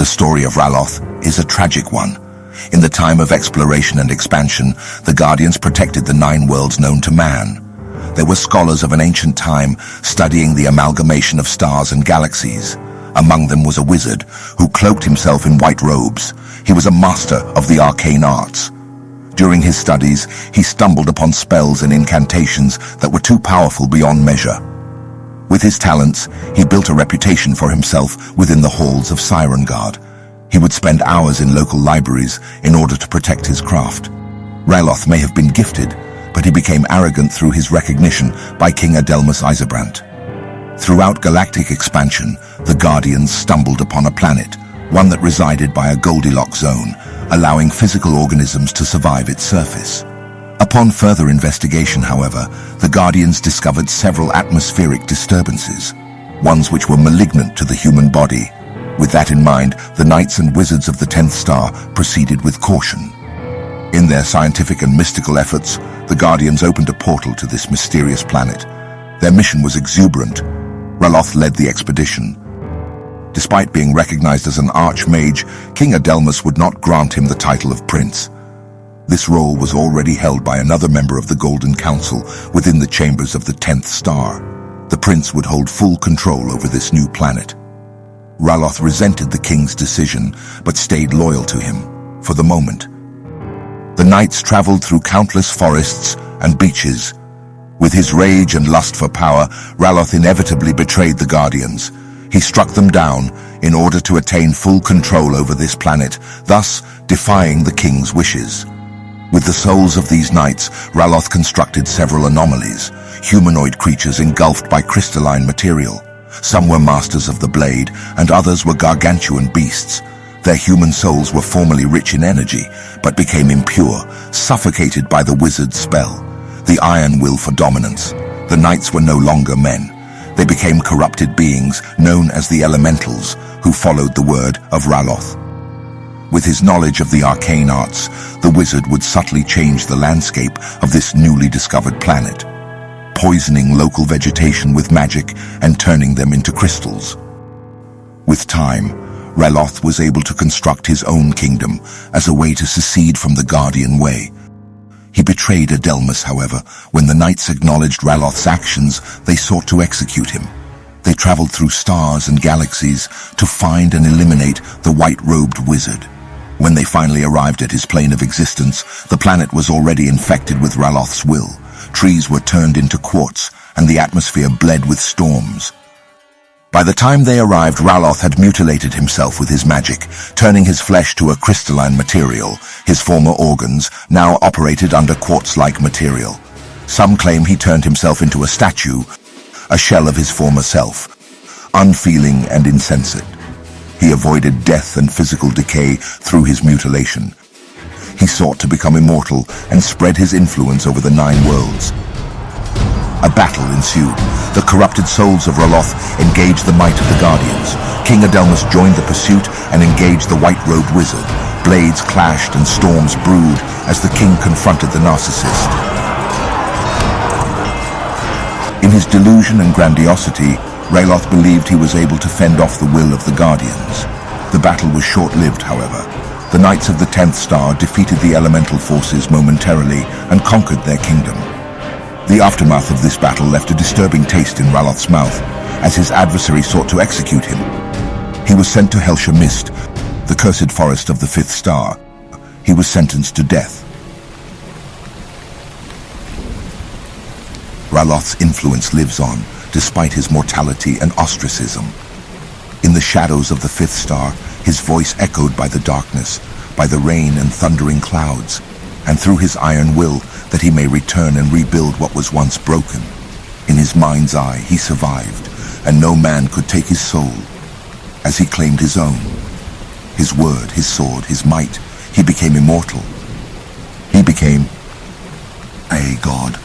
The story of Raloth is a tragic one. In the time of exploration and expansion, the Guardians protected the 9 worlds known to man. There were scholars of an ancient time studying the amalgamation of stars and galaxies. Among them was a wizard who cloaked himself in white robes. He was a master of the arcane arts. During his studies, he stumbled upon spells and incantations that were too powerful beyond measure. With his talents, he built a reputation for himself within the halls of Sirengard. He would spend hours in local libraries in order to protect his craft. Raloth may have been gifted, but he became arrogant through his recognition by King Adelmus Isebrant. Throughout galactic expansion, the Guardians stumbled upon a planet, one that resided by a Goldilocks zone, allowing physical organisms to survive its surface. Upon further investigation, however, the Guardians discovered several atmospheric disturbances, ones which were malignant to the human body. With that in mind, the Knights and Wizards of the 10th Star proceeded with caution. In their scientific and mystical efforts, the Guardians opened a portal to this mysterious planet. Their mission was exuberant. Raloth led the expedition. Despite being recognized as an archmage, King Adelmus would not grant him the title of prince. This role was already held by another member of the Golden Council within the chambers of the 10th Star. The prince would hold full control over this new planet. Raloth resented the king's decision, but stayed loyal to him, for the moment. The knights traveled through countless forests and beaches. With his rage and lust for power, Raloth inevitably betrayed the Guardians. He struck them down in order to attain full control over this planet, thus defying the king's wishes. With the souls of these knights, Raloth constructed several anomalies, humanoid creatures engulfed by crystalline material. Some were masters of the blade, and others were gargantuan beasts. Their human souls were formerly rich in energy, but became impure, suffocated by the wizard's spell. The iron will for dominance. The knights were no longer men. They became corrupted beings known as the Elementals, who followed the word of Raloth. With his knowledge of the arcane arts, the wizard would subtly change the landscape of this newly discovered planet, poisoning local vegetation with magic and turning them into crystals. With time, Raloth was able to construct his own kingdom as a way to secede from the Guardian way. He betrayed Adelmus, however. When the knights acknowledged Raloth's actions, they sought to execute him. They traveled through stars and galaxies to find and eliminate the white-robed wizard. When they finally arrived at his plane of existence, the planet was already infected with Raloth's will. Trees were turned into quartz, and the atmosphere bled with storms. By the time they arrived, Raloth had mutilated himself with his magic, turning his flesh to a crystalline material. His former organs now operated under quartz-like material. Some claim he turned himself into a statue, a shell of his former self, unfeeling and insensate. He avoided death and physical decay through his mutilation. He sought to become immortal and spread his influence over the 9 worlds. A battle ensued. The corrupted souls of Raloth engaged the might of the Guardians. King Adelmus joined the pursuit and engaged the white-robed wizard. Blades clashed and storms brewed as the king confronted the narcissist. In his delusion and grandiosity, Raloth believed he was able to fend off the will of the Guardians. The battle was short-lived, however. The Knights of the 10th Star defeated the elemental forces momentarily and conquered their kingdom. The aftermath of this battle left a disturbing taste in Raloth's mouth, as his adversary sought to execute him. He was sent to Helsha Mist, the cursed forest of the 5th Star. He was sentenced to death. Raloth's influence lives on, despite his mortality and ostracism. In the shadows of the 5th Star, his voice echoed by the darkness, by the rain and thundering clouds, and through his iron will, that he may return and rebuild what was once broken. In his mind's eye, he survived, and no man could take his soul, as he claimed his own. His word, his sword, his might, he became immortal. He became a god.